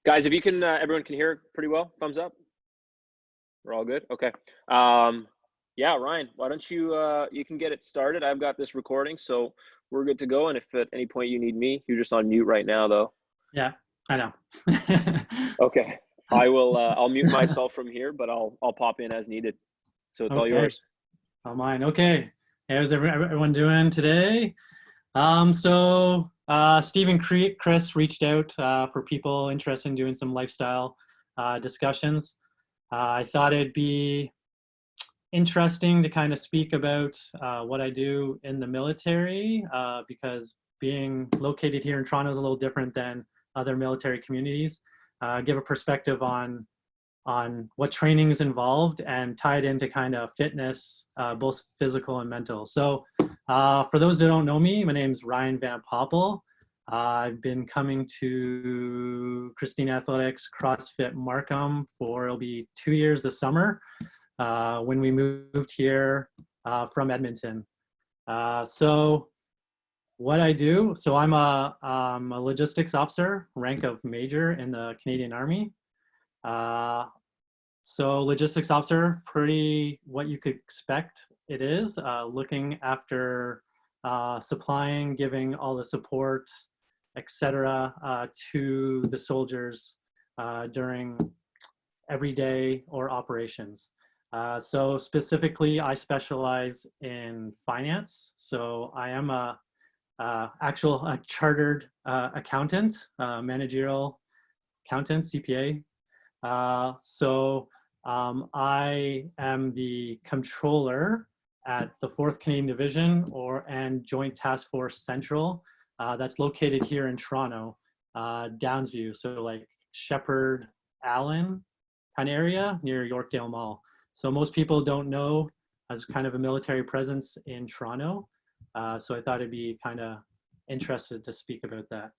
Guys, if you can, everyone can hear pretty well. Thumbs up. We're all good. Okay. Um, yeah, Ryan, why don't you you can get it started. I've got this recording, so we're good to go. And if at any point you need me, you're just on mute right now, though. Yeah, I know. Okay. I will. I'll mute myself from here, but I'll pop in as needed. So it's all Okay, yours. all mine. Okay. How's everyone doing today? Steve and Chris reached out for people interested in doing some lifestyle discussions. I thought it'd be interesting to kind of speak about what I do in the military because being located here in Toronto is a little different than other military communities. Give a perspective on what training is involved and tie it into kind of fitness, both physical and mental. So for those that don't know me, my name is Ryan VanPoppel. I've been coming to Cristini Athletics CrossFit Markham it'll be 2 years this summer when we moved here from Edmonton. So what I do, so I'm a logistics officer, rank of major in the Canadian Army. So logistics officer, pretty what you could expect it is, looking after supplying, giving all the support, etc., to the soldiers during everyday or operations. So specifically, I specialize in finance. So I am a chartered accountant, managerial accountant, CPA. I am the controller at the 4th Canadian Division and Joint Task Force Central that's located here in Toronto, Downsview, so like Shepherd Allen kind of area near Yorkdale Mall. So most people don't know as kind of a military presence in Toronto. So I thought it'd be kind of interested to speak about that.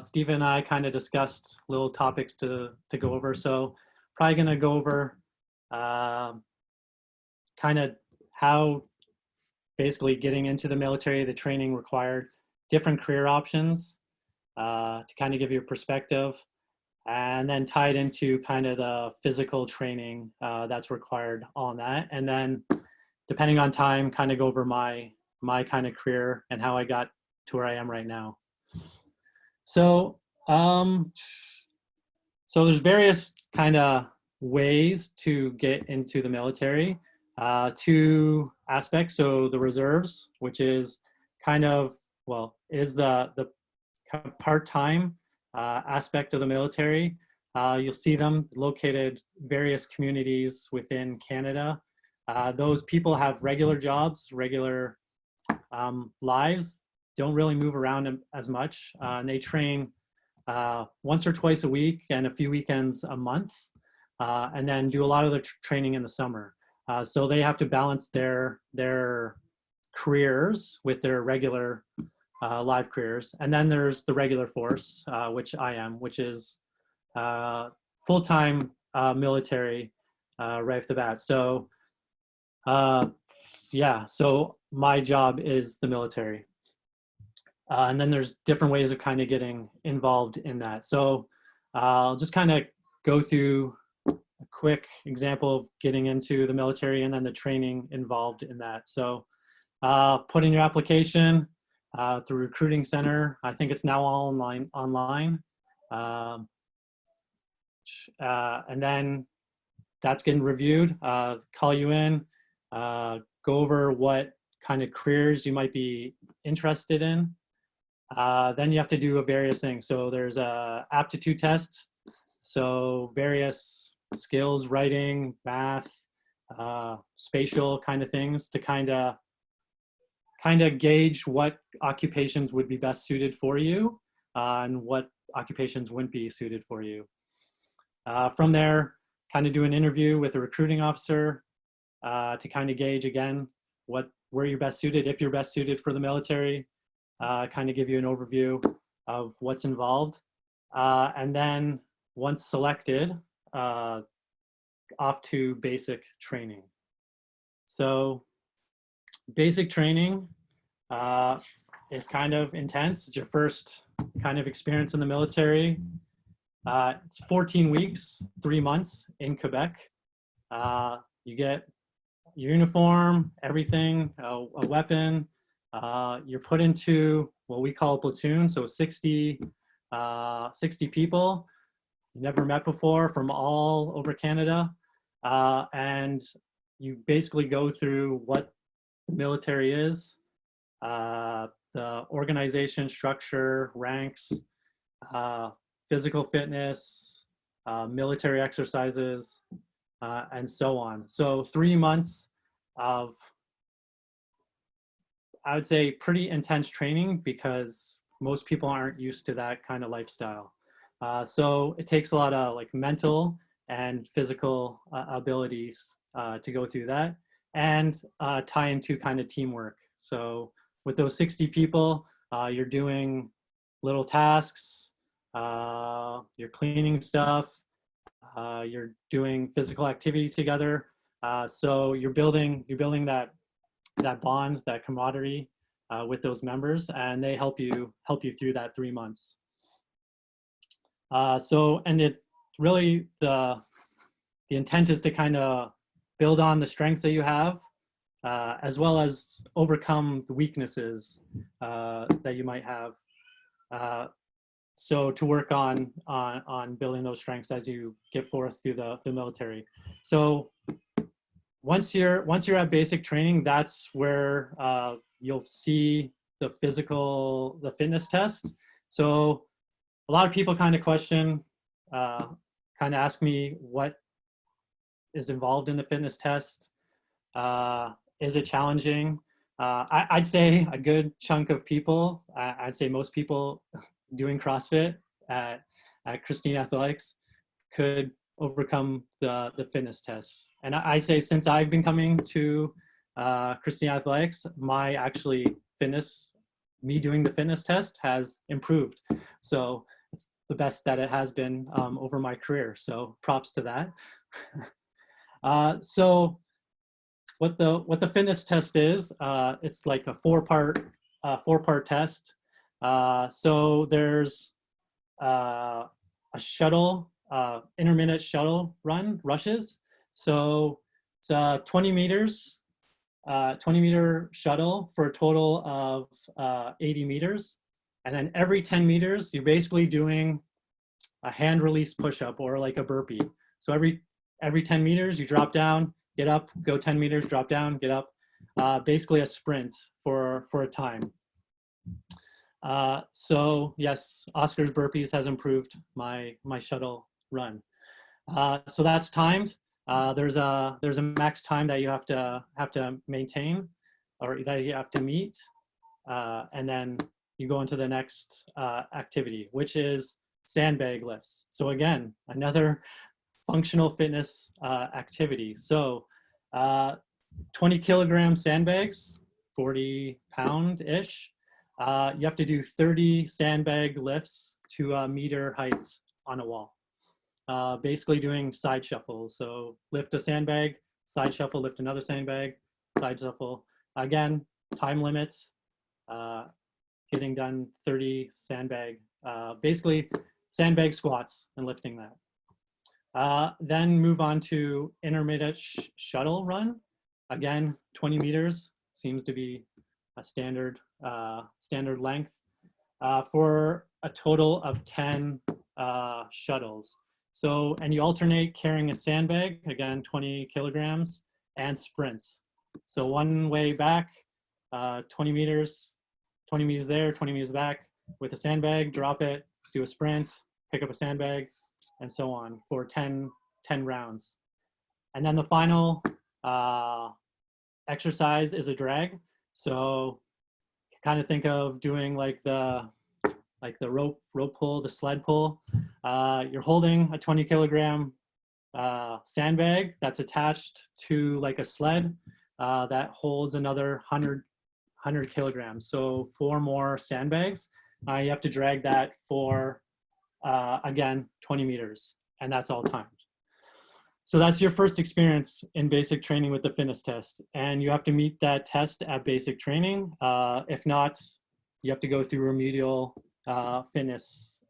Steve and I kind of discussed little topics to go over. So probably going to go over kind of how basically getting into the military, the training required, different career options to kind of give you a perspective, and then tie it into kind of the physical training that's required on that. And then depending on time, kind of go over my kind of career and how I got to where I am right now. So there's various kind of ways to get into the military. 2 aspects. So the reserves, which is kind of, is the part-time aspect of the military. You'll see them located various communities within Canada. Those people have regular jobs, regular lives, don't really move around as much. And they train once or twice a week and a few weekends a month, and then do a lot of the training in the summer. So they have to balance their careers with their regular live careers. And then there's the regular force, which I am, which is full-time military right off the bat. So so my job is the military. And then there's different ways of kind of getting involved in that. So I'll just kind of go through a quick example of getting into the military and then the training involved in that. So put in your application through Recruiting Center. I think it's now all online. And then that's getting reviewed, call you in, go over what kind of careers you might be interested in. Then you have to do various things. So there's a aptitude test. So various skills, writing, math, spatial kind of things to kind of gauge what occupations would be best suited for you and what occupations wouldn't be suited for you. From there, kind of do an interview with a recruiting officer to kind of gauge again where you're best suited, if you're best suited for the military. Kind of give you an overview of what's involved. And then once selected, off to basic training. So basic training is kind of intense. It's your first kind of experience in the military. It's 14 weeks, 3 months in Quebec. You get your uniform, everything, a weapon. You're put into what we call a platoon, so 60 people you never met before from all over Canada. And you basically go through what the military is, the organization structure, ranks, physical fitness, military exercises, and so on. So 3 months of, I would say, pretty intense training because most people aren't used to that kind of lifestyle. So it takes a lot of like mental and physical abilities to go through that, and tie into kind of teamwork. So with those 60 people, you're doing little tasks, you're cleaning stuff, you're doing physical activity together. So you're building that bond, that camaraderie with those members, and they help you through that 3 months. And it really, the intent is to kind of build on the strengths that you have, as well as overcome the weaknesses that you might have. So to work on building those strengths as you get forth through the military. So once you're at basic training, that's where you'll see the fitness test. So a lot of people kind of question, kind of ask me what is involved in the fitness test. Is it challenging? I'd say a good chunk of people, I'd say most people doing CrossFit at Cristini Athletics could overcome the fitness tests. And I'd say since I've been coming to Cristini Athletics, me doing the fitness test has improved. So it's the best that it has been over my career. So props to that. So what the fitness test is, it's like a four-part test. So there's a shuttle, intermittent shuttle rushes. So it's 20 meters, 20-meter shuttle for a total of 80 meters. And then every 10 meters, you're basically doing a hand release push-up or like a burpee. So every 10 meters, you drop down, get up, go 10 meters, drop down, get up. Basically a sprint for a time. So yes, Oscar's burpees has improved my shuttle run. So that's timed. There's a max time that you have to maintain, or that you have to meet, and then you go into the next activity, which is sandbag lifts. So again, another functional fitness activity. So 20 kilogram sandbags, 40 pound-ish. You have to do 30 sandbag lifts to a meter height on a wall. Basically doing side shuffles. So lift a sandbag, side shuffle, lift another sandbag, side shuffle. Again, time limits, getting done 30 sandbag, basically sandbag squats and lifting that. Then move on to intermittent shuttle run. Again, 20 meters seems to be a standard length for a total of 10 shuttles. So, and you alternate carrying a sandbag, again, 20 kilograms, and sprints. So one way back, 20 meters there, 20 meters back with a sandbag, drop it, do a sprint, pick up a sandbag, and so on for 10 rounds. And then the final exercise is a drag. So kind of think of doing like the rope pull, the sled pull. You're holding a 20 kilogram sandbag that's attached to like a sled that holds another 100 kilograms. So 4 more sandbags. You have to drag that for, again, 20 meters, and that's all timed. So that's your first experience in basic training with the fitness test, and you have to meet that test at basic training. If not, you have to go through remedial fitness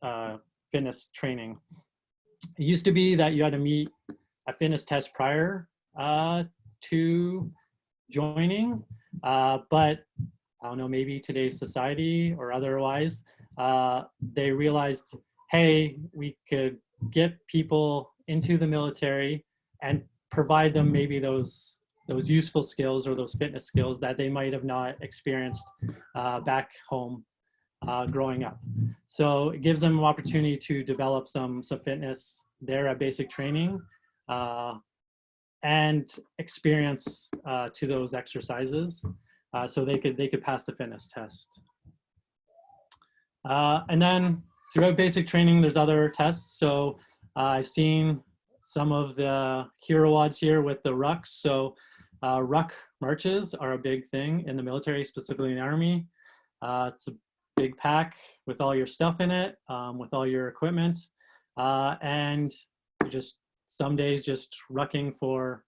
training. It used to be that you had to meet a fitness test prior to joining, but I don't know, maybe today's society or otherwise, they realized, hey, we could get people into the military and provide them maybe those useful skills or those fitness skills that they might have not experienced back home growing up. So it gives them an opportunity to develop some fitness there at basic training and experience to those exercises, so they could pass the fitness test. And then throughout basic training, there's other tests. So I've seen some of the hero odds here with the rucks. So ruck marches are a big thing in the military, specifically in the Army. It's a big pack with all your stuff in it, with all your equipment, and you just some days just rucking for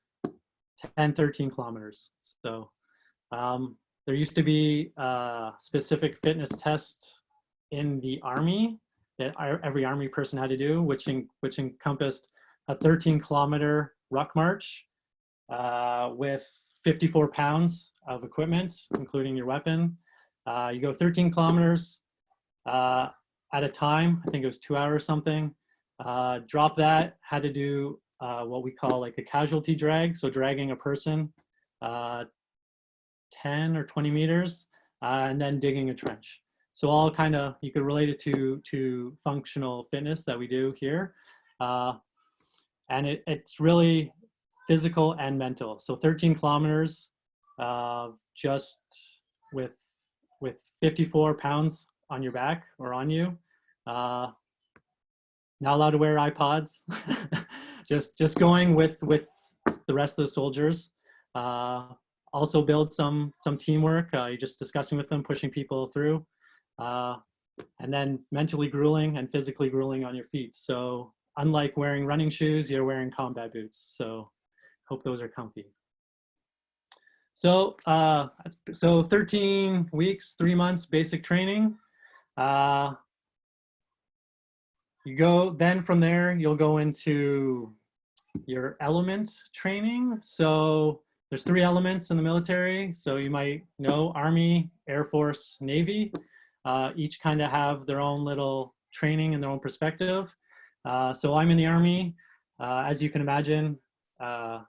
10, 13 kilometers. So there used to be a specific fitness test in the Army that every Army person had to do, which encompassed a 13-kilometer ruck march with 54 pounds of equipment, including your weapon. You go 13 kilometers at a time. I think it was 2 hours something. Drop that, had to do what we call like a casualty drag. So dragging a person 10 or 20 meters and then digging a trench. So all kind of, you could relate it to functional fitness that we do here. And it's really physical and mental. So 13 kilometers just with 54 pounds on your back or on you. Not allowed to wear iPods. just going with the rest of the soldiers. Also build some teamwork. You're just discussing with them, pushing people through. And then mentally grueling and physically grueling on your feet. So unlike wearing running shoes, you're wearing combat boots. So hope those are comfy. So 13 weeks, 3 months basic training. You go, then from there, you'll go into your element training. So there's 3 elements in the military. So you might know Army, Air Force, Navy. Each kind of have their own little training and their own perspective. So I'm in the Army. As you can imagine, I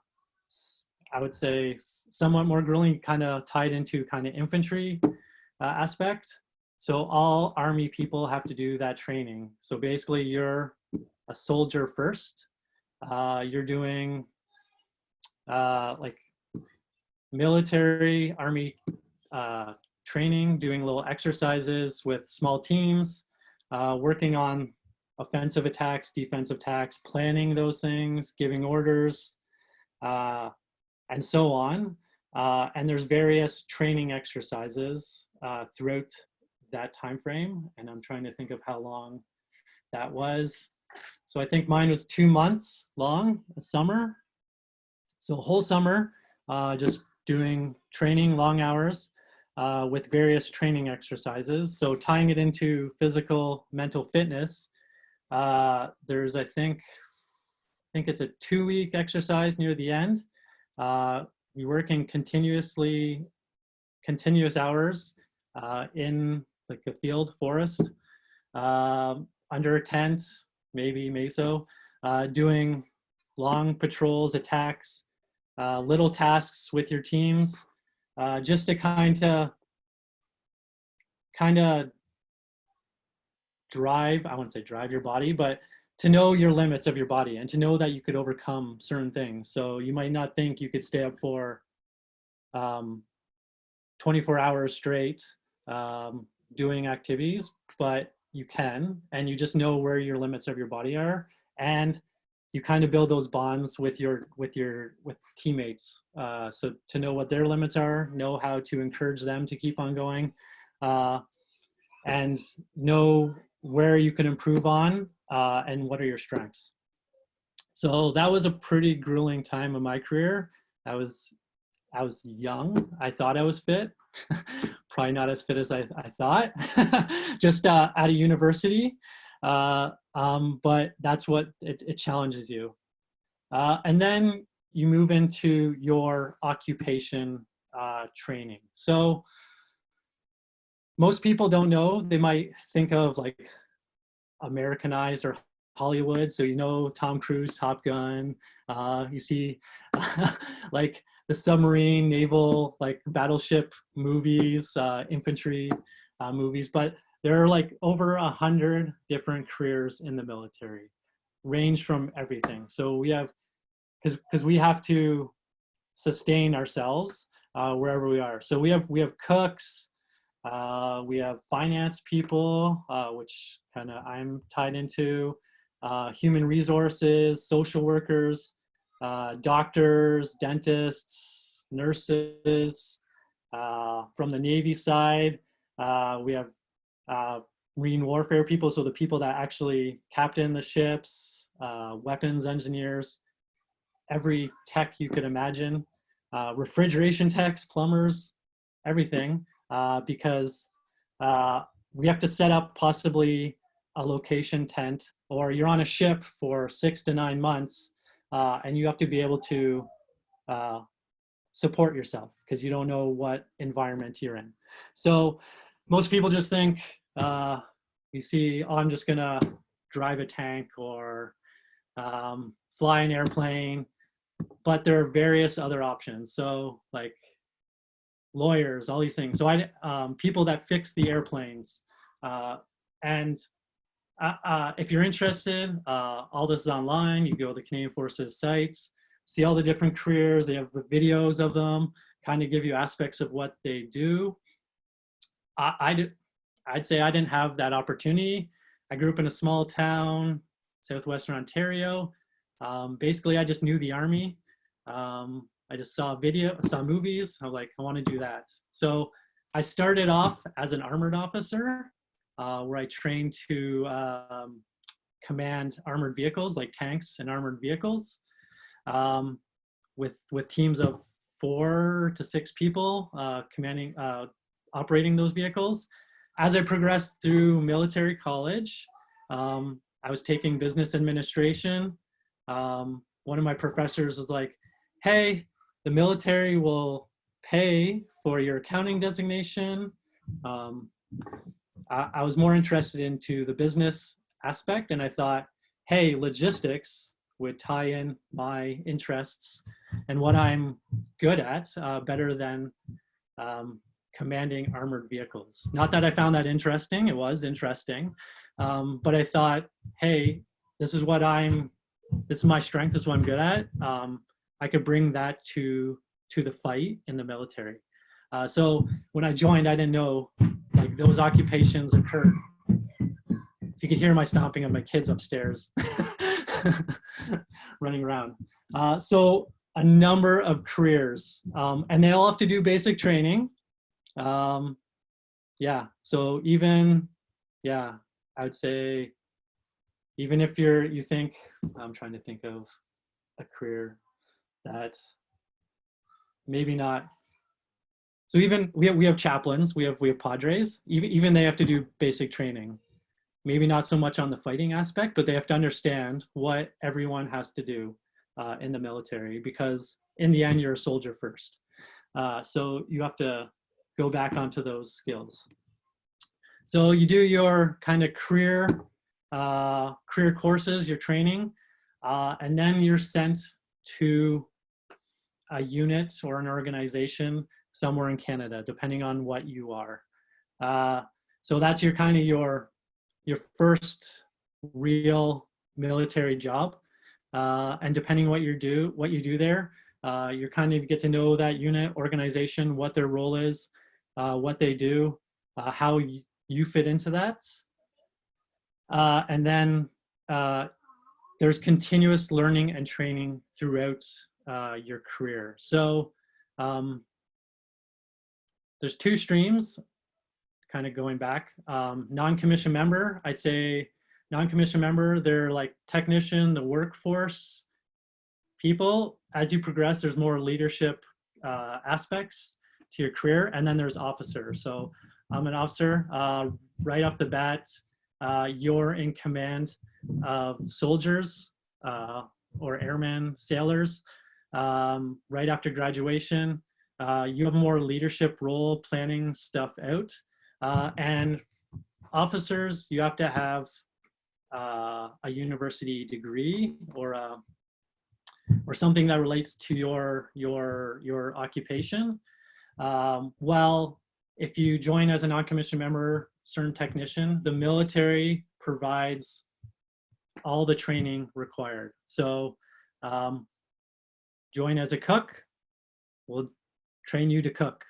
would say somewhat more grueling, kind of tied into kind of infantry aspect. So all Army people have to do that training. So basically you're a soldier first. You're doing like military Army training, doing little exercises with small teams, working on offensive attacks, defensive attacks, planning those things, giving orders, and so on. And there's various training exercises throughout that time frame. And I'm trying to think of how long that was. So I think mine was 2 months long, a summer. So a whole summer, just doing training, long hours, with various training exercises. So tying it into physical, mental fitness, there's, I think it's a 2-week exercise near the end. You're working continuous hours in like a field, forest, under a tent, maybe meso, doing long patrols, attacks, little tasks with your teams, just to kind of drive, I wouldn't say drive your body, but to know your limits of your body and to know that you could overcome certain things. So you might not think you could stay up for 24 hours straight doing activities, but you can, and you just know where your limits of your body are, and you kind of build those bonds with teammates. So to know what their limits are, know how to encourage them to keep on going, and know where you can improve on, and what are your strengths. So that was a pretty grueling time of my career. I was young. I thought I was fit. probably not as fit as I thought, just at a university. But that's what it challenges you. And then you move into your occupation training. So most people don't know. They might think of like Americanized or Hollywood. So, you know, Tom Cruise, Top Gun, you see like the submarine, naval, like battleship movies, infantry movies, but there are like over 100 different careers in the military, range from everything. So we have, because we have to sustain ourselves wherever we are. So we have cooks, we have finance people, which kind of I'm tied into, human resources, social workers, doctors, dentists, nurses. From the Navy side, we have marine warfare people, so the people that actually captain the ships, weapons engineers, every tech you could imagine, refrigeration techs, plumbers, everything, because we have to set up possibly a location tent, or you're on a ship for 6 to 9 months, and you have to be able to support yourself because you don't know what environment you're in. So most people just think, you see, oh, I'm just gonna drive a tank or fly an airplane, but there are various other options. So like lawyers, all these things. So people that fix the airplanes, and if you're interested, all this is online. You go to the Canadian Forces sites, see all the different careers. They have the videos of them, kind of give you aspects of what they do. I'd say I didn't have that opportunity. I grew up in a small town, southwestern Ontario. Basically, I just knew the Army. I just saw movies. I was like, I want to do that. So I started off as an armored officer, where I trained to command armored vehicles like tanks and armored vehicles, with teams of 4 to 6 people operating those vehicles. As I progressed through military college, I was taking business administration. One of my professors was like, hey, the military will pay for your accounting designation. I was more interested into the business aspect, and I thought, hey, logistics would tie in my interests and what I'm good at better than commanding armored vehicles. Not that I found that interesting, it was interesting, but I thought, hey, this is my strength, this is what I'm good at. I could bring that to the fight in the military. So when I joined, I didn't know like those occupations occurred. If you could hear my stomping of my kids upstairs running around. So a number of careers, and they all have to do basic training. Yeah, so even, yeah, I would say, even if you think, I'm trying to think of a career that maybe not. So even we have chaplains, we have padres, even they have to do basic training. Maybe not so much on the fighting aspect, but they have to understand what everyone has to do in the military, because in the end, you're a soldier first. So you have to go back onto those skills. So you do your kind of career courses, your training, and then you're sent to a unit or an organization somewhere in Canada, depending on what you are. So that's your kind of your first real military job, and depending what you do there, you kind of get to know that unit, organization, what their role is, what they do, how you fit into that, and then there's continuous learning and training throughout your career. So there's 2 streams, kind of going back. Non-commissioned member, I'd say non-commissioned member, they're like technician, the workforce people. As you progress, there's more leadership aspects. your career. And then there's officer. So I'm an officer. Right off the bat, you're in command of soldiers or airmen, sailors. Right after graduation, you have a more leadership role, planning stuff out. And officers, you have to have a university degree or something that relates to your occupation. Well, if you join as a non-commissioned member, certain technician, the military provides all the training required. So join as a cook, we'll train you to cook.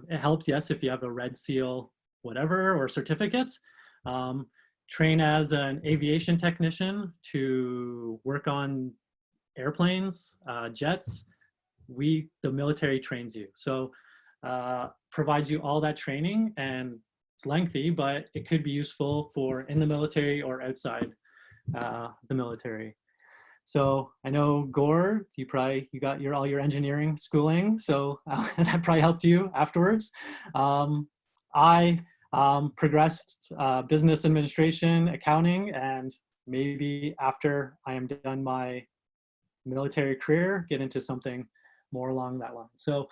It helps, yes, if you have a Red Seal, whatever, or certificate. Train as an aviation technician to work on airplanes, jets. The military trains you. So provides you all that training, and it's lengthy, but it could be useful for in the military or outside the military. So I know Gore, you got all your engineering schooling, so that probably helped you afterwards. I progressed business administration, accounting, and maybe after I am done my military career, get into something more along that line. So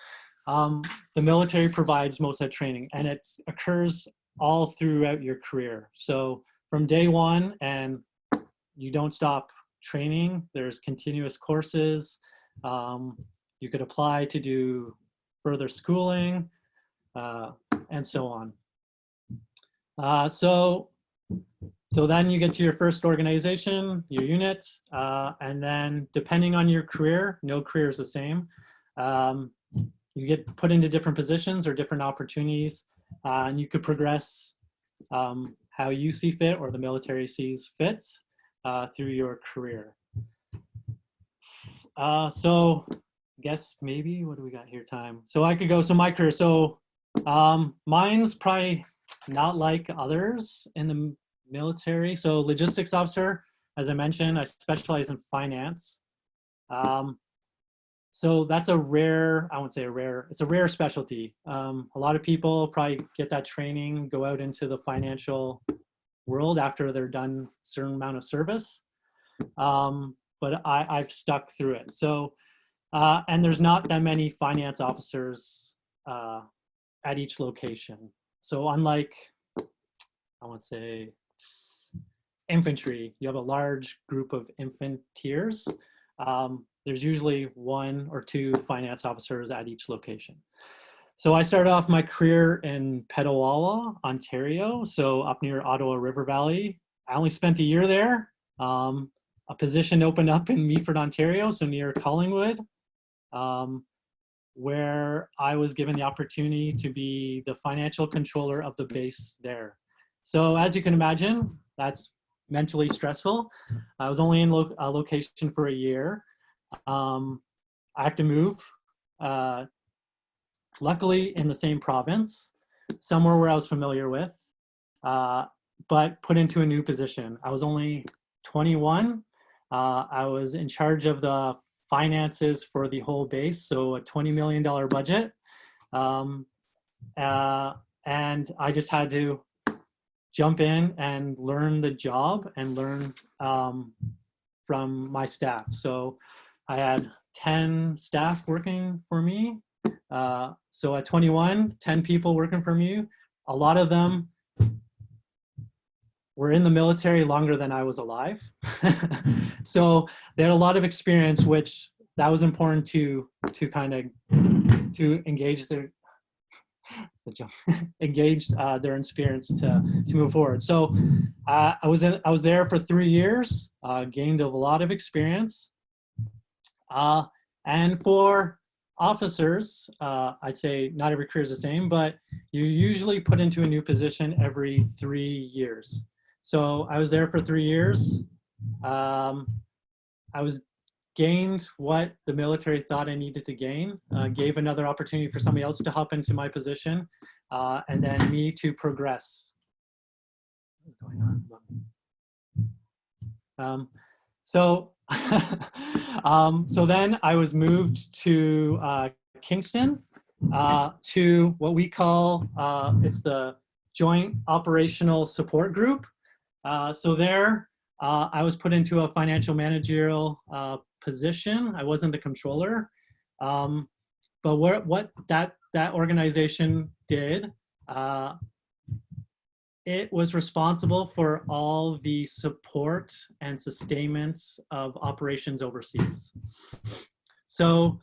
the military provides most of that training, and it occurs all throughout your career. So from day one, and you don't stop training. There's continuous courses. You could apply to do further schooling, and so on. So then you get to your first organization, your unit, and then depending on your career, no career is the same. You get put into different positions or different opportunities, and you could progress how you see fit or the military sees fit through your career. So I guess maybe, what do we got here time? So I could go, so my career, so mine's probably not like others in the military. So logistics officer, as I mentioned, I specialize in finance. So that's a rare, I won't say a rare, it's a rare specialty. A lot of people probably get that training, go out into the financial world after they're done a certain amount of service. But I've stuck through it. So, and there's not that many finance officers at each location. So unlike, I won't say infantry, you have a large group of infanteers. There's usually 1 or 2 finance officers at each location. So I started off my career in Petawawa, Ontario, so up near Ottawa River Valley. I only spent a year there. A position opened up in Meaford, Ontario, so near Collingwood, where I was given the opportunity to be the financial controller of the base there. So as you can imagine, that's mentally stressful. I was only in a location for a year. I have to move, luckily in the same province, somewhere where I was familiar with, but put into a new position. I was only 21. I was in charge of the finances for the whole base, so a $20 million budget. And I just had to jump in and learn the job and learn from my staff. So I had 10 staff working for me. So at 21, 10 people working for me. A lot of them were in the military longer than I was alive. So they had a lot of experience, which that was important to kind of to engage their their experience to move forward. So I was there for 3 years, gained a lot of experience. And for officers, I'd say not every career is the same, but you're usually put into a new position every 3 years. So I was there for 3 years. I was gained what the military thought I needed to gain, gave another opportunity for somebody else to hop into my position, and then me to progress. What's going on? So then I was moved to Kingston, to what we call, it's the Joint Operational Support Group. So there, I was put into a financial managerial position. I wasn't the controller. But what that organization did, it was responsible for all the support and sustainments of operations overseas. So,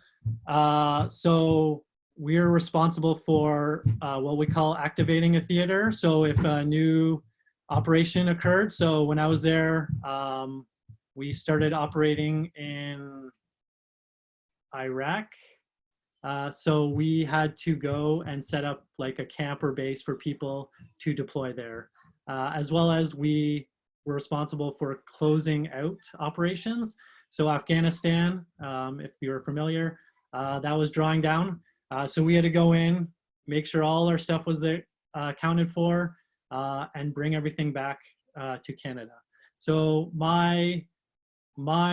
so we're responsible for what we call activating a theater. So if a new operation occurred, so when I was there, we started operating in Iraq. So we had to go and set up like a camp or base for people to deploy there, as well as we were responsible for closing out operations. So Afghanistan, if you're familiar, that was drawing down. So we had to go in, make sure all our stuff was there, accounted for, and bring everything back to Canada. So my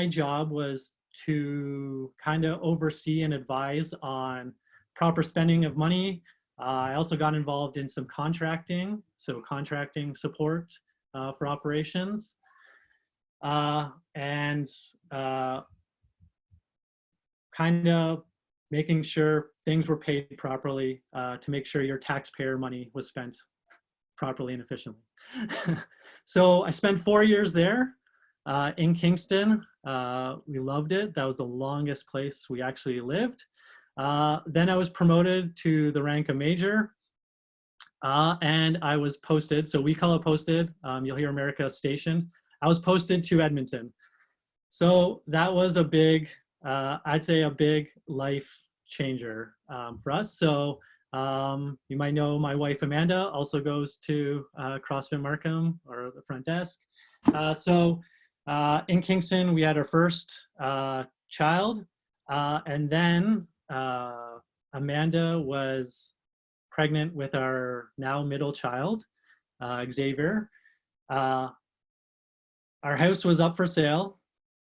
job was to kind of oversee and advise on proper spending of money. I also got involved in some contracting, so contracting support for operations, and kind of making sure things were paid properly to make sure your taxpayer money was spent properly and efficiently. So I spent 4 years there in Kingston. We loved it. That was the longest place we actually lived. Then I was promoted to the rank of major, and I was posted. So we call it posted. You'll hear America stationed. I was posted to Edmonton. So that was a big, I'd say a big life changer for us. So you might know my wife Amanda also goes to CrossFit Markham or the front desk. So in Kingston, we had our first child, and then Amanda was pregnant with our now middle child, Xavier. Our house was up for sale,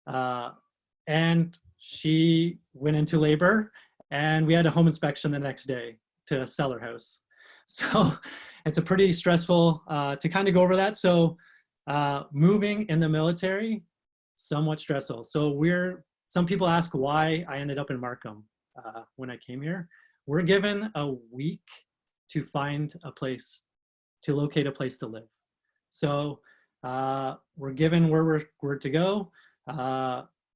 and she went into labor, and we had a home inspection the next day to sell her house. So it's a pretty stressful to kind of go over that. So moving in the military, somewhat stressful. So some people ask why I ended up in Markham when I came here. We're given a week to find a place, to locate a place to live. So we're given where we're to go,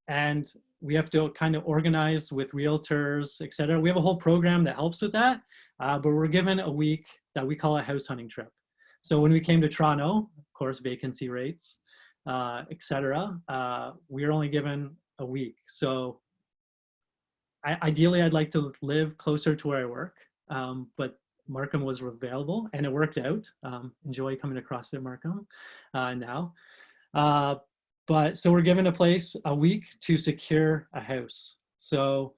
and we have to kind of organize with realtors, et cetera. We have a whole program that helps with that, but we're given a week that we call a house hunting trip. So when we came to Toronto, of course, vacancy rates, et cetera, we were only given a week. So ideally, I'd like to live closer to where I work, but Markham was available and it worked out. Enjoy coming to CrossFit Markham now. But so we're given a week to secure a house. So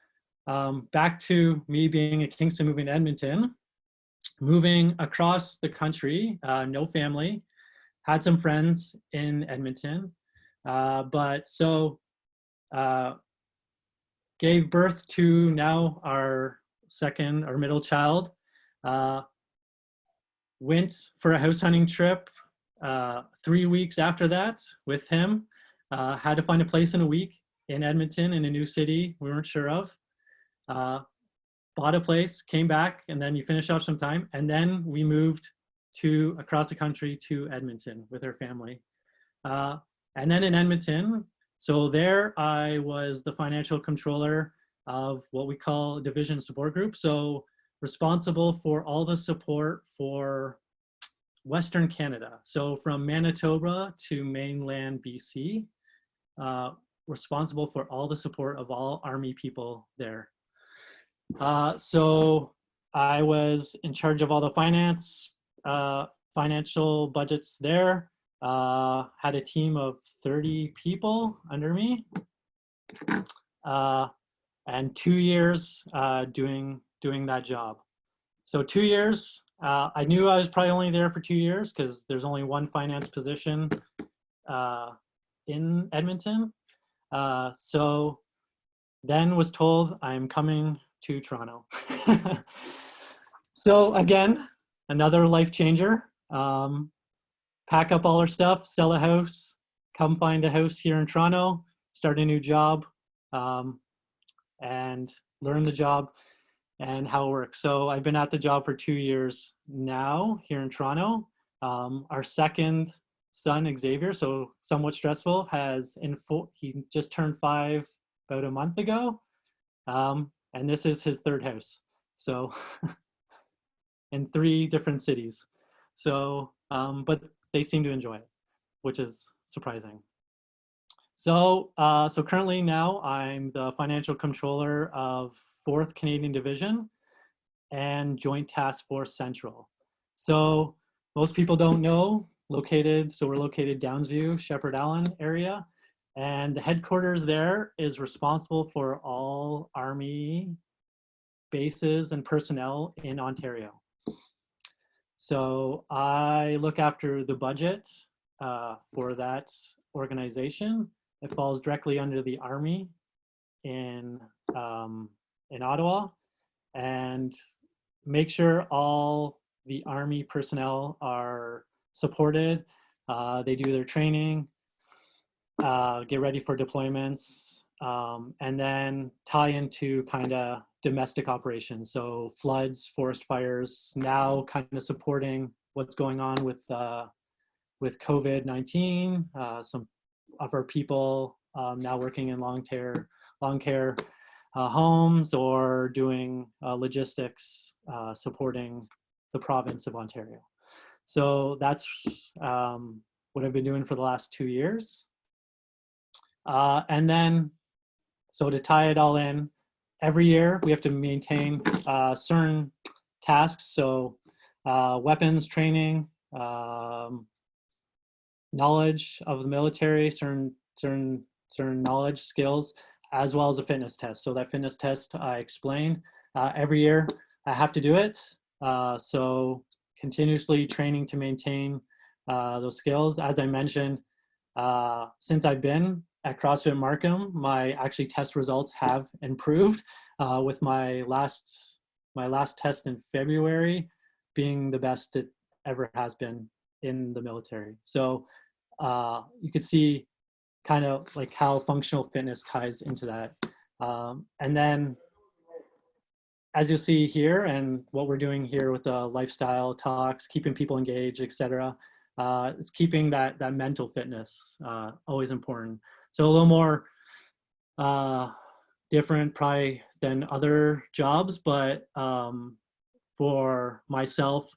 back to me being a Kingston, moving to Edmonton, moving across the country, no family, had some friends in Edmonton, but so gave birth to now our middle child, went for a house hunting trip 3 weeks after that with him, had to find a place in a week in Edmonton in a new city we weren't sure of, bought a place, came back, and then you finish off some time, and then we moved across the country to Edmonton with our family. And then in Edmonton, so there I was the financial controller of what we call a division support group. So responsible for all the support for Western Canada. So from Manitoba to mainland BC, responsible for all the support of all Army people there. So I was in charge of all the financial budgets there. Had a team of 30 people under me, and 2 years doing that job. So 2 years, I knew I was probably only there for 2 years because there's only one finance position in Edmonton. So then was told I'm coming to Toronto. So again, another life changer. Pack up all our stuff, sell a house, come find a house here in Toronto, start a new job, and learn the job and how it works. So I've been at the job for 2 years now here in Toronto. Our second son, Xavier, so somewhat stressful, he just turned 5 about a month ago. And this is his third house. So in 3 different cities. So, but they seem to enjoy it, which is surprising. So, so currently now I'm the financial controller of 4th Canadian Division and Joint Task Force Central. So most people don't know, so we're located Downsview, Shepherd Allen area, and the headquarters there is responsible for all Army bases and personnel in Ontario. So I look after the budget for that organization. It falls directly under the Army in Ottawa, and make sure all the Army personnel are supported. They do their training, get ready for deployments, and then tie into kind of domestic operations. So floods, forest fires, now kind of supporting what's going on with COVID-19. Some of our people now working in long care homes or doing logistics supporting the province of Ontario. So that's what I've been doing for the last 2 years. And then, so to tie it all in, every year we have to maintain certain tasks. So weapons training, knowledge of the military, certain knowledge, skills, as well as a fitness test. So that fitness test I explained, every year I have to do it. So continuously training to maintain those skills. As I mentioned, since I've been at CrossFit Markham, my actually test results have improved, with my last test in February being the best it ever has been in the military. So you could see kind of like how functional fitness ties into that. And then as you'll see here and what we're doing here with the lifestyle talks, keeping people engaged, etc., it's keeping that mental fitness always important. So a little more different probably than other jobs, but for myself,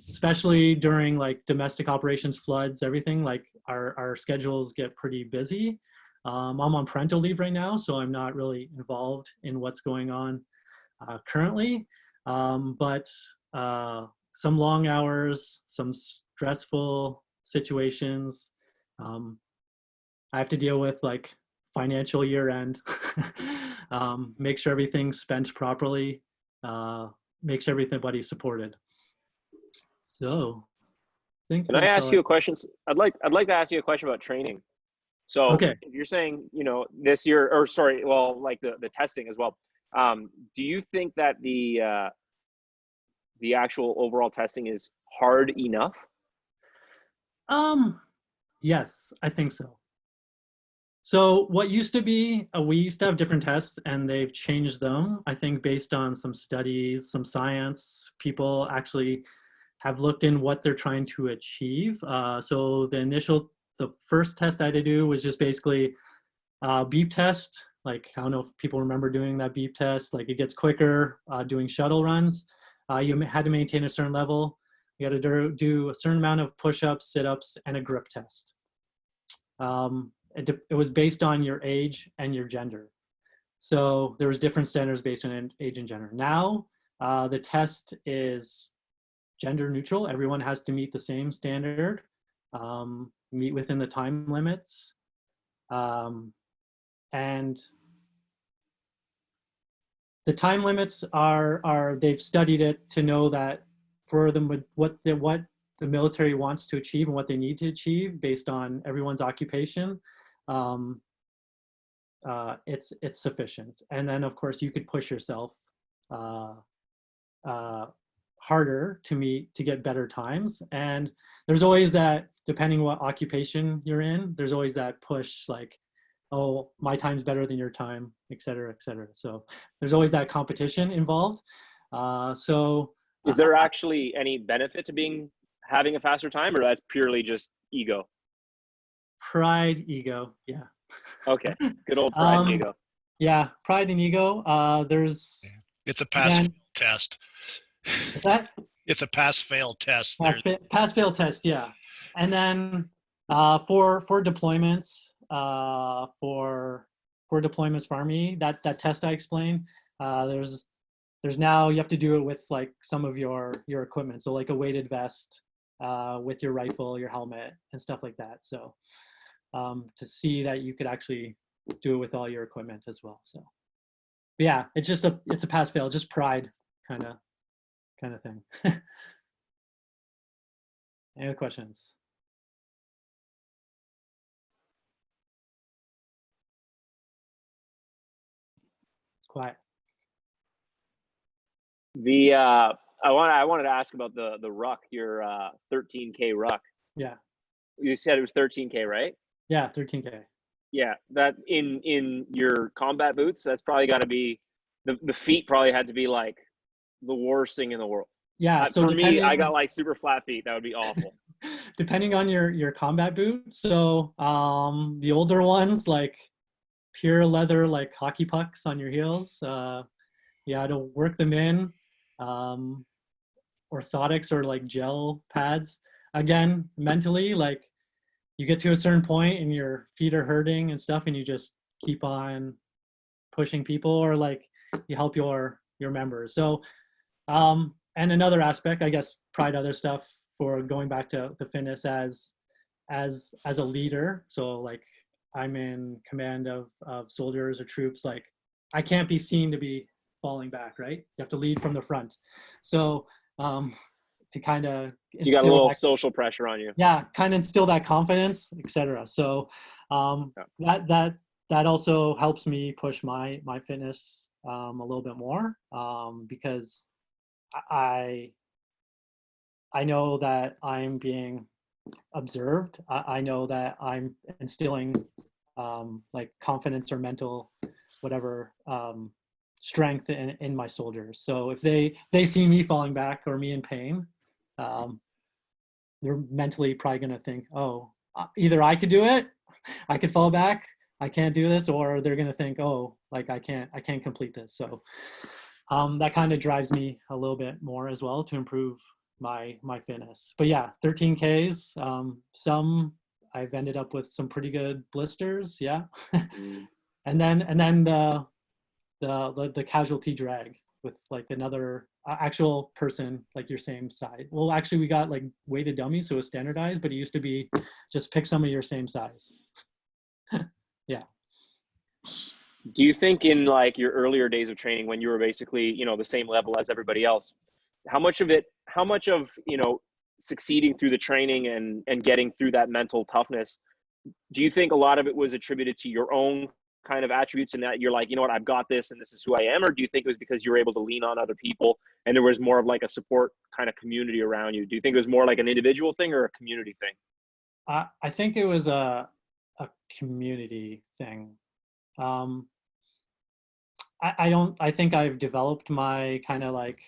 especially during like domestic operations, floods, everything, like our schedules get pretty busy. I'm on parental leave right now, so I'm not really involved in what's going on currently, but some long hours, some stressful situations. I have to deal with like financial year end, make sure everything's spent properly, make sure everybody's supported. So I think Can I ask you a question? I'd like to ask you a question about training. So okay. if you're saying, this year, or sorry, well, like the testing as well, do you think that the actual overall testing is hard enough? Yes, I think so. So what used to be, we used to have different tests and they've changed them, I think based on some studies, some science. People actually have looked in what they're trying to achieve. So the first test I had to do was just basically beep test. Like, I don't know if people remember doing that beep test. Like, it gets quicker doing shuttle runs. You had to maintain a certain level. You got to do a certain amount of push-ups, sit-ups, and a grip test. It was based on your age and your gender. So there was different standards based on age and gender. Now, the test is gender neutral. Everyone has to meet the same standard, meet within the time limits. And the time limits they've studied it to know that for what the military wants to achieve and what they need to achieve based on everyone's occupation, it's sufficient. And then of course you could push yourself uh, harder to get better times. And there's always that, depending what occupation you're in, there's always that push, like, oh, my time's better than your time, et cetera, et cetera. So there's always that competition involved. So Is there actually any benefit to having a faster time, or that's purely just ego? pride, ego, yeah. Okay, good old pride and ego. Yeah, pride and ego. There's It's a pass again, test. that It's a pass-fail test. pass fail test, yeah. And then for deployments, for deployments for Army, that test I explained, there's now, you have to do it with like some of your equipment, so like a weighted vest with your rifle, your helmet, and stuff like that. So to see that you could actually do it with all your equipment as well. So but yeah, it's a pass fail, just pride kind of thing. Any other questions? It's quiet. I wanted to ask about the ruck, your 13K ruck. Yeah. You said it was 13K, right? Yeah, 13K. Yeah, that in your combat boots, that's probably got to be the feet probably had to be like the worst thing in the world. Yeah, so for me, I got like super flat feet. That would be awful. Depending on your combat boots. So the older ones, like pure leather, like hockey pucks on your heels. Yeah, to work them in. Orthotics or like gel pads. Again, mentally, like you get to a certain point and your feet are hurting and stuff, and you just keep on pushing people, or like you help your members. So and another aspect, I guess, pride, other stuff, for going back to the fitness as a leader. So like I'm in command of soldiers or troops, like I can't be seen to be falling back, right? You have to lead from the front. So to kind of you got a little social pressure on you. Yeah, kind of instill that confidence, etc. So that also helps me push my fitness a little bit more, because I know that I'm being observed. I know that I'm instilling like confidence or mental whatever strength in my soldiers. So if they see me falling back or me in pain, they're mentally probably going to think, oh, either I could do it, I could fall back, I can't do this, or they're going to think, oh, like I can't complete this. So that kind of drives me a little bit more as well to improve my fitness. But yeah, 13Ks. Some I've ended up with some pretty good blisters. Yeah. and then the casualty drag with like another actual person like your same size. Well, actually we got like weighted dummies, so it was standardized, but it used to be just pick somebody your same size. Yeah. Do you think in like your earlier days of training, when you were basically, the same level as everybody else, how much of, succeeding through the training and getting through that mental toughness, do you think a lot of it was attributed to your own kind of attributes, and that you're like, you know what, I've got this and this is who I am? Or do you think it was because you were able to lean on other people and there was more of like a support kind of community around you? Do you think it was more like an individual thing or a community thing? I think it was a community thing. I think I've developed my kind of like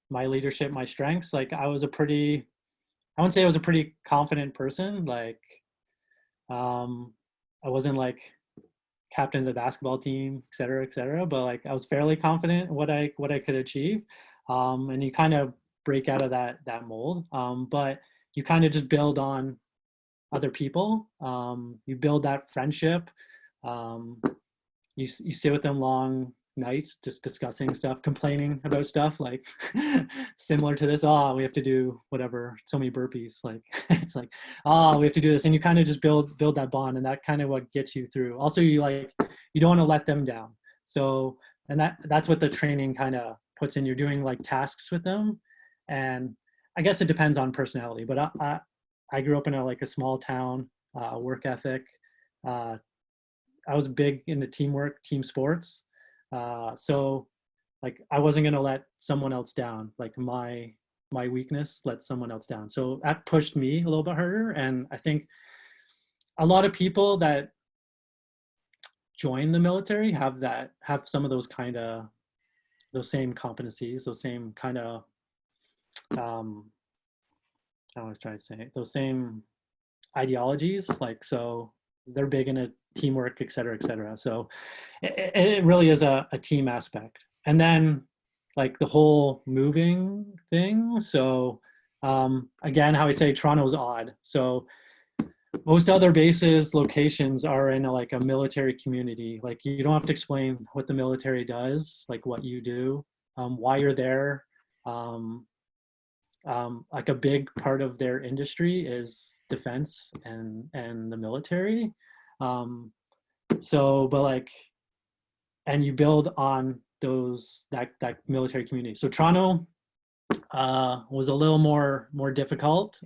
my leadership, my strengths. Like I wouldn't say I was a pretty confident person. Like I wasn't like captain of the basketball team, et cetera, but like I was fairly confident in what I could achieve. And you kind of break out of that mold. But you kind of just build on other people. You build that friendship. You sit with them long nights just discussing stuff, complaining about stuff like similar to this. Oh, we have to do whatever, so many burpees. Like it's like, oh, we have to do this, and you kind of just build that bond, and that kind of what gets you through. Also, you don't want to let them down. So, and that's what the training kind of puts in. You're doing like tasks with them, and I guess it depends on personality. But I grew up in a small town, work ethic. I was big into teamwork, team sports. So like I wasn't gonna let someone else down. Like my weakness let someone else down. So that pushed me a little bit harder. And I think a lot of people that join the military have some of those same competencies, those same kind of I was trying to say those same ideologies. Like, so they're big into teamwork, et cetera, et cetera. So it really is a team aspect. And then like the whole moving thing. So again, how I say Toronto's odd. So most other bases locations are in like a military community. Like you don't have to explain what the military does, like what you do, why you're there. Like a big part of their industry is defense and the military. So, but like, and you build on that military community. So Toronto was a little more difficult.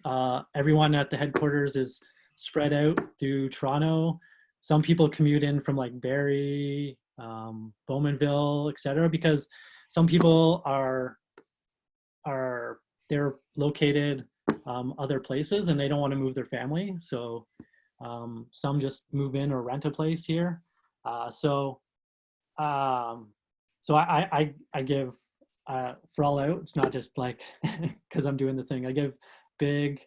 Everyone at the headquarters is spread out through Toronto. Some people commute in from like Barrie, Bowmanville, etc. Because some people are they're located other places and they don't want to move their family. So some just move in or rent a place here. So I give for all out. It's not just like because I'm doing the thing. I give big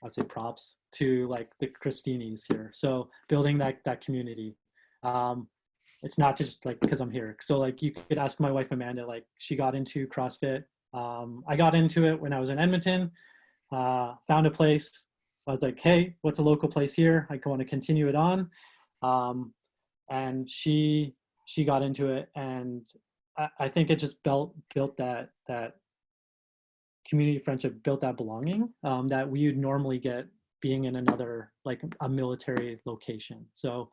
I'd say props to like the Cristinis here. So building that community. It's not just like because I'm here. So like you could ask my wife Amanda, like she got into CrossFit. I got into it when I was in Edmonton, found a place. I was like, hey, what's a local place here? I want to continue it on. And she got into it, and I think it just built that community friendship, built that belonging that we would normally get being in another, like a military location. So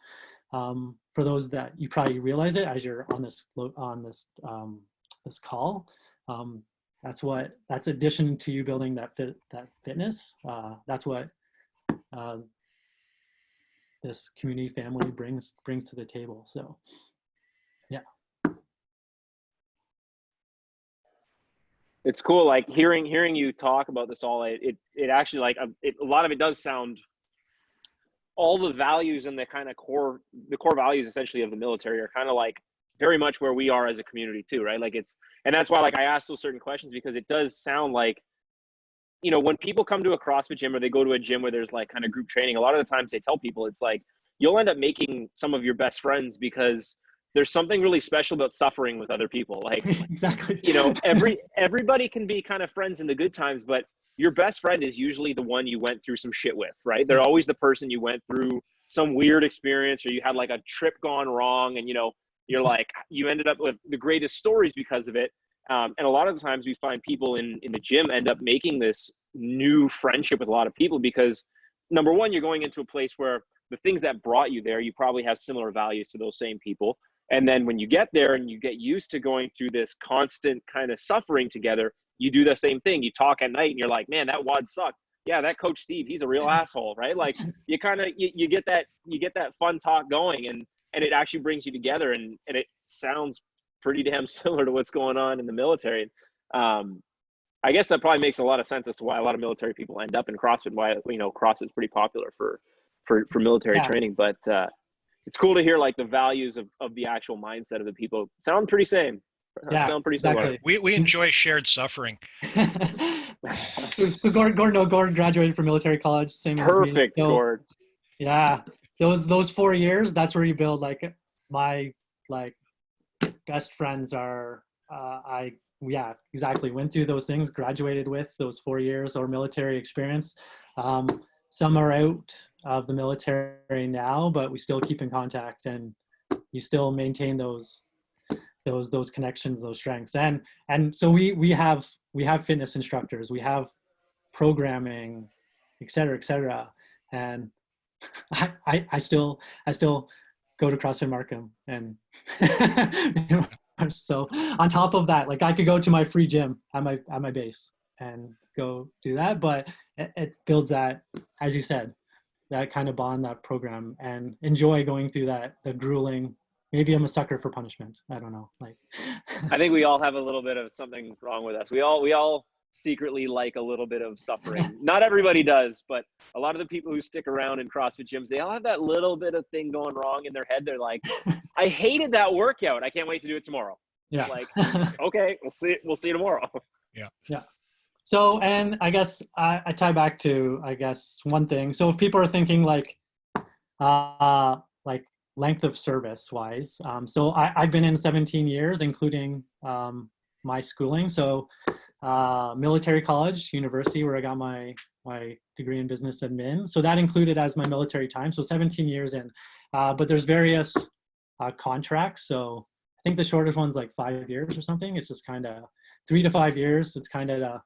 for those that you probably realize it as you're on this call, that's addition to you building that fitness. That's what this community family brings to the table. So yeah. It's cool, like hearing you talk about this all. It actually, like a lot of it does sound, all the values and the core values essentially of the military are kind of like very much where we are as a community too, right? Like and that's why like I ask those certain questions, because it does sound like, you know, when people come to a CrossFit gym or they go to a gym where there's like kind of group training, a lot of the times they tell people it's like you'll end up making some of your best friends because there's something really special about suffering with other people. Like, exactly. You know, everybody can be kind of friends in the good times, but your best friend is usually the one you went through some shit with, right? They're always the person you went through some weird experience, or you had like a trip gone wrong, and you know, you're like, you ended up with the greatest stories because of it. And a lot of the times we find people in the gym end up making this new friendship with a lot of people because, number one, you're going into a place where the things that brought you there, you probably have similar values to those same people. And then when you get there and you get used to going through this constant kind of suffering together, you do the same thing. You talk at night and you're like, man, that WOD sucked. Yeah, that Coach Steve, he's a real asshole, right? Like you kind of, you get that fun talk going, and it actually brings you together, and it sounds pretty damn similar to what's going on in the military. I guess that probably makes a lot of sense as to why a lot of military people end up in CrossFit, why, you know, CrossFit's pretty popular for military training. But it's cool to hear like the values of the actual mindset of the people sound pretty same. Yeah, sound pretty similar. exactly. We enjoy shared suffering. So Gord graduated from military college, same as me. Perfect, So, Gord. yeah, those 4 years, that's where you build like my like best friends are. Yeah, exactly. Went through those things, graduated with those 4 years or military experience. Some are out of the military now, but we still keep in contact, and you still maintain those connections, those strengths. And so we have fitness instructors, we have programming, et cetera. And I still go to CrossFit Markham, and so on top of that, like I could go to my free gym at my base and go do that, but it builds that, as you said, that kind of bond, that program, and enjoy going through that, the grueling. Maybe I'm a sucker for punishment. I don't know. Like, I think we all have a little bit of something wrong with us. We all secretly like a little bit of suffering. Not everybody does, but a lot of the people who stick around in CrossFit gyms, they all have that little bit of thing going wrong in their head. They're like, I hated that workout. I can't wait to do it tomorrow. yeah. Like, okay, we'll see you tomorrow. Yeah. So, and I guess I tie back to, I guess, one thing. So if people are thinking like length of service wise, so I've been in 17 years, including my schooling. So military college, university, where I got my degree in business admin. So that included as my military time. So 17 years in, but there's various contracts. So I think the shortest one's like 5 years or something. It's just kind of 3 to 5 years. It's kind of to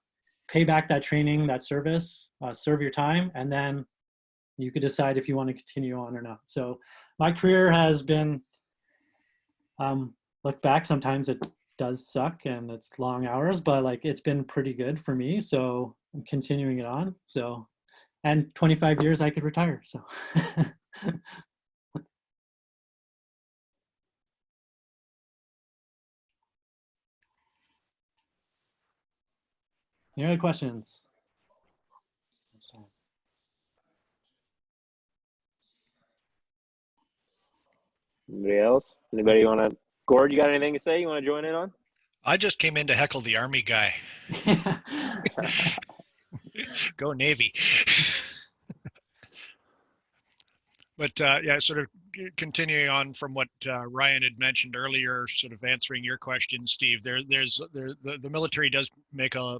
pay back that training, that service, serve your time, and then you could decide if you want to continue on or not. So my career has been, look back, sometimes it does suck and it's long hours, but like it's been pretty good for me. So I'm continuing it on. So, and 25 years I could retire. So. Any other questions? Anybody else? Anybody want to? Gord, you got anything to say? You want to join in on? I just came in to heckle the Army guy. Go Navy. But yeah, sort of continuing on from what Ryan had mentioned earlier, sort of answering your question, Steve. The military does make a,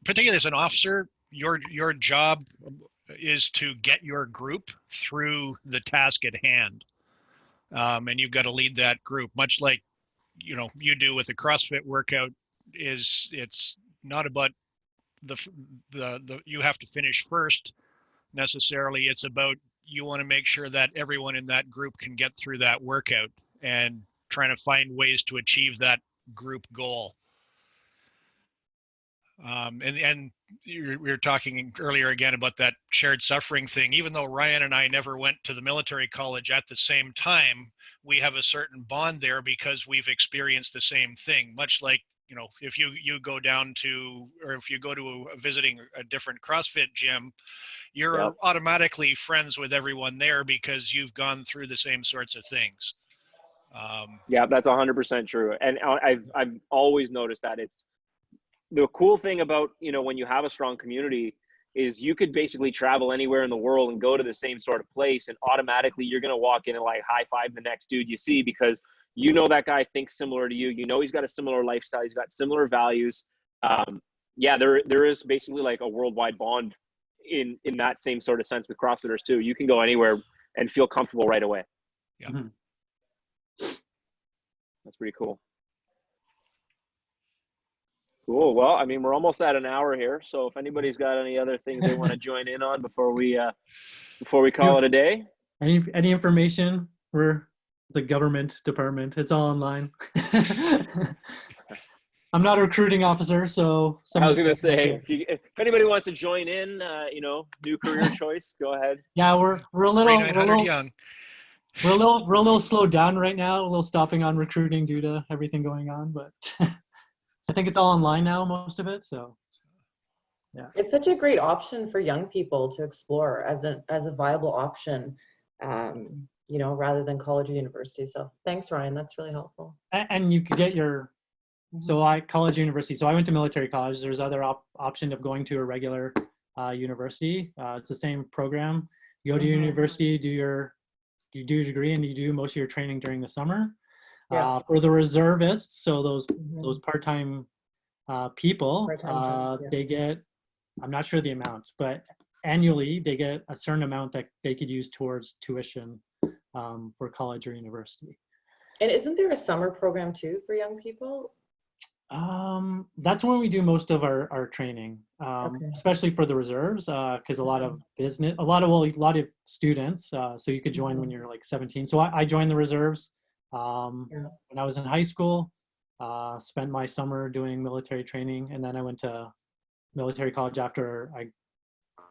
particularly as an officer, your job is to get your group through the task at hand, and you've got to lead that group, much like you do with a CrossFit workout. It's not about the you have to finish first necessarily. It's about you want to make sure that everyone in that group can get through that workout and trying to find ways to achieve that group goal. And we were talking earlier again about that shared suffering thing. Even though Ryan and I never went to the military college at the same time, we have a certain bond there because we've experienced the same thing. Much like, if you go down to, or if you go to visiting a different CrossFit gym, you're automatically friends with everyone there because you've gone through the same sorts of things. Yeah, that's 100% true. And I've always noticed that. It's the cool thing about, when you have a strong community is you could basically travel anywhere in the world and go to the same sort of place, and automatically you're going to walk in and like high five the next dude you see, because that guy thinks similar to you. He's got a similar lifestyle. He's got similar values. Yeah, there is basically like a worldwide bond in that same sort of sense with CrossFitters too. You can go anywhere and feel comfortable right away. Yeah. Mm-hmm. That's pretty cool. Cool. Well, I mean, we're almost at an hour here, so if anybody's got any other things they want to join in on before we call it a day. Any information? We're the government department. It's all online. I'm not a recruiting officer, so I was going to say, if anybody wants to join in, new career choice, go ahead. Yeah, we're a little young. We're a little slowed down right now. A little stopping on recruiting due to everything going on, but I think it's all online now, most of it. So, yeah, it's such a great option for young people to explore as a viable option, rather than college or university. So, thanks, Ryan. That's really helpful. And you could get your college, university. So I went to military college. There's other option of going to a regular university. It's the same program. You go to university, you do your degree, and you do most of your training during the summer. Yeah. For the reservists, so those part-time people, they get, I'm not sure the amount, but annually they get a certain amount that they could use towards tuition for college or university. And isn't there a summer program too for young people? That's when we do most of our training, especially for the reserves, because a lot of students, so you could join when you're like 17. So I joined the reserves when I was in high school, spent my summer doing military training, and then I went to military college after I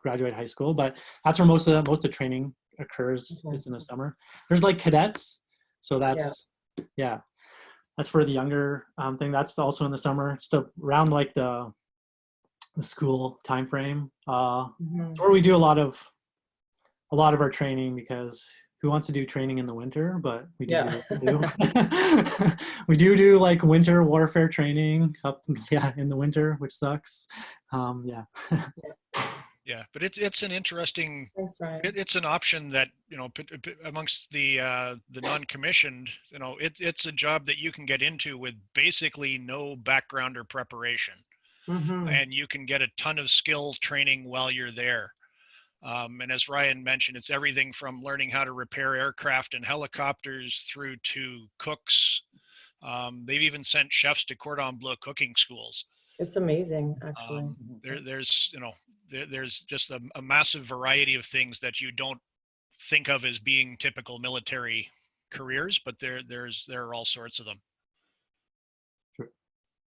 graduate high school. But that's where most of the training occurs, is in the summer. There's like cadets, so that's that's for the younger thing. That's also in the summer. It's around like the school time frame. Where we do a lot of our training, because who wants to do training in the winter? But we do. We do like winter warfare training in the winter, which sucks. Yeah, but it's an interesting. Thanks, Ryan. It's an option that, you know, amongst the non-commissioned, you know, it's a job that you can get into with basically no background or preparation, and you can get a ton of skill training while you're there. And as Ryan mentioned, it's everything from learning how to repair aircraft and helicopters through to cooks. They've even sent chefs to cordon bleu cooking schools. It's amazing, actually. There's you know, there's just a massive variety of things that you don't think of as being typical military careers, but there are all sorts of them.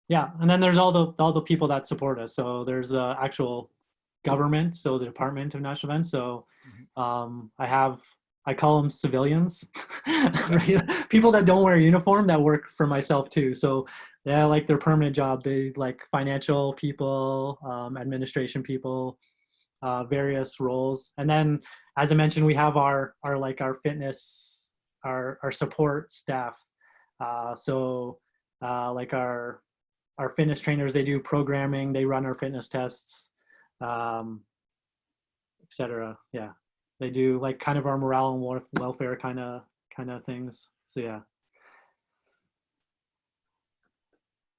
Yeah, and then there's all the people that support us. So there's the actual government, so the Department of National Defense. So I call them civilians, people that don't wear a uniform that work for myself too. So they like their permanent job. They like financial people, administration people, various roles. And then, as I mentioned, we have our fitness, our support staff. Like our fitness trainers, they do programming, they run our fitness tests, etc. Yeah, they do like kind of our morale and welfare kind of things. So yeah,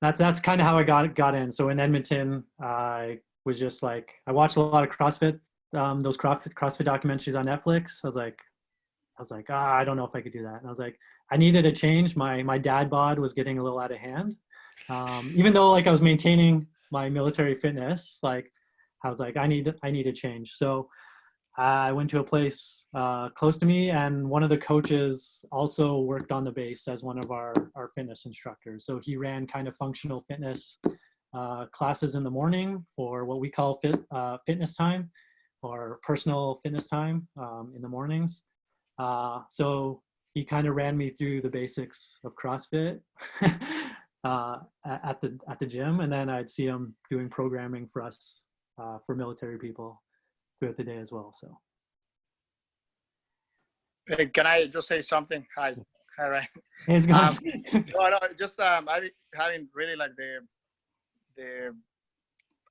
that's kind of how I got in. So in Edmonton, I was just like, I watched a lot of CrossFit, those CrossFit documentaries on Netflix. I was like, I don't know if I could do that. And I was like, I needed a change. My dad bod was getting a little out of hand. Even though like I was maintaining my military fitness, like I was like, I need a change. So I went to a place close to me, and one of the coaches also worked on the base as one of our fitness instructors. So he ran kind of functional fitness classes in the morning for what we call fitness time, or personal fitness time in the mornings. So he kind of ran me through the basics of CrossFit at the gym, and then I'd see him doing programming for us, for military people throughout the day as well. So hey, can I just say something? Hi Ryan. Hey, it's going. No, just I've been having really like the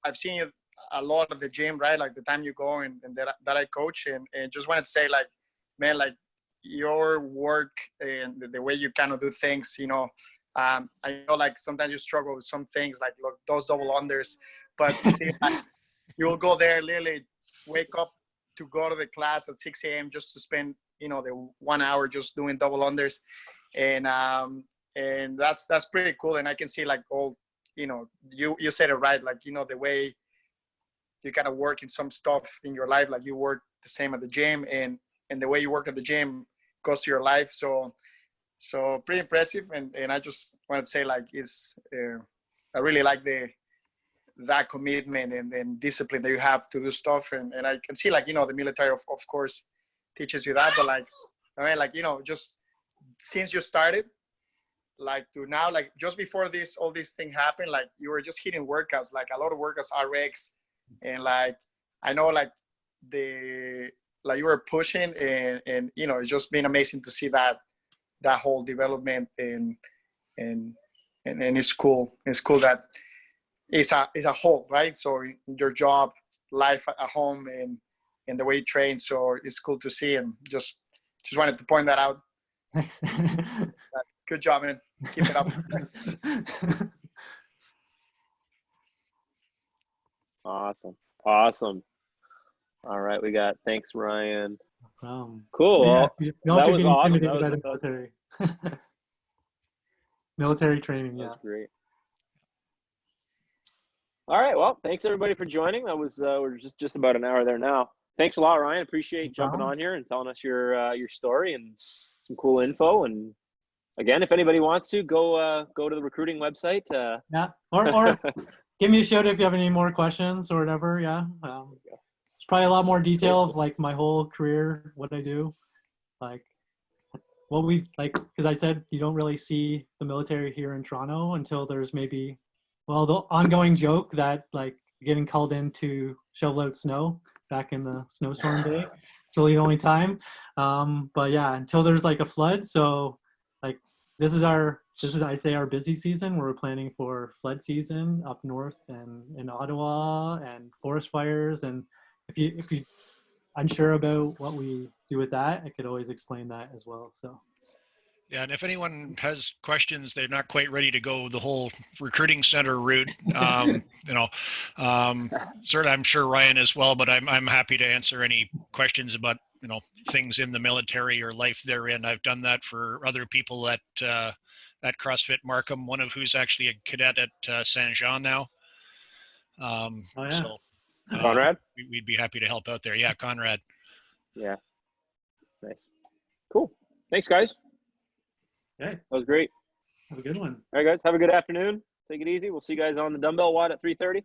I've seen you a lot at the gym, right? Like the time you go and that I coach, and just wanted to say, like, man, like your work and the way you kind of do things, you know, I know like sometimes you struggle with some things, like look, those double unders, but still, like, you will go there, literally wake up to go to the class at 6 a.m. just to spend, you know, the 1 hour just doing double unders. And that's pretty cool. And I can see like all, you know, you said it right. Like, you know, the way you kind of work in some stuff in your life, like you work the same at the gym, and the way you work at the gym goes to your life. So pretty impressive. And I just want to say, like, I really like that commitment and discipline that you have to do stuff. And I can see, like, you know, the military of course teaches you that, but like, I mean, like, you know, just since you started, like to now, like just before all this thing happened, like you were just hitting workouts, like a lot of workouts, RX, and like, I know like you were pushing, and you know, it's just been amazing to see that whole development, and it's cool. It's cool that it's a whole, right? So your job, life at home, and the way you train. So it's cool to see, and just wanted to point that out. Thanks. Good job, man. Keep it up. Awesome. All right, thanks, Ryan. So Cool. yeah, That was awesome. That was military. Military training, yeah. That's great. All right, well, thanks everybody for joining. That was we're just about an hour there now. Thanks a lot, Ryan. Appreciate jumping on here and telling us your story and some cool info. And again, if anybody wants to go to the recruiting website. Yeah, or give me a shout if you have any more questions or whatever. Yeah. there's probably a lot more detail of like my whole career, what I do, like what we like, because I said you don't really see the military here in Toronto until there's maybe, well, the ongoing joke that like getting called in to shovel out snow back in the snowstorm day. It's really the only time. But yeah, until there's like a flood. So like this is I say our busy season. We're planning for flood season up north and in Ottawa and forest fires. And if you unsure about what we do with that, I could always explain that as well. So. Yeah, and if anyone has questions, they're not quite ready to go the whole recruiting center route. Sort of, I'm sure Ryan as well, but I'm happy to answer any questions about things in the military or life therein. I've done that for other people at CrossFit Markham, one of who's actually a cadet at Saint Jean now. Oh, yeah. So Conrad? we'd be happy to help out there. Yeah, Conrad. Yeah. Nice. Cool. Thanks, guys. Okay. That was great. Have a good one. All right, guys. Have a good afternoon. Take it easy. We'll see you guys on the dumbbell WOD at 3:30.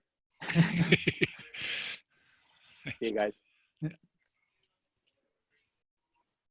See you guys. Yeah.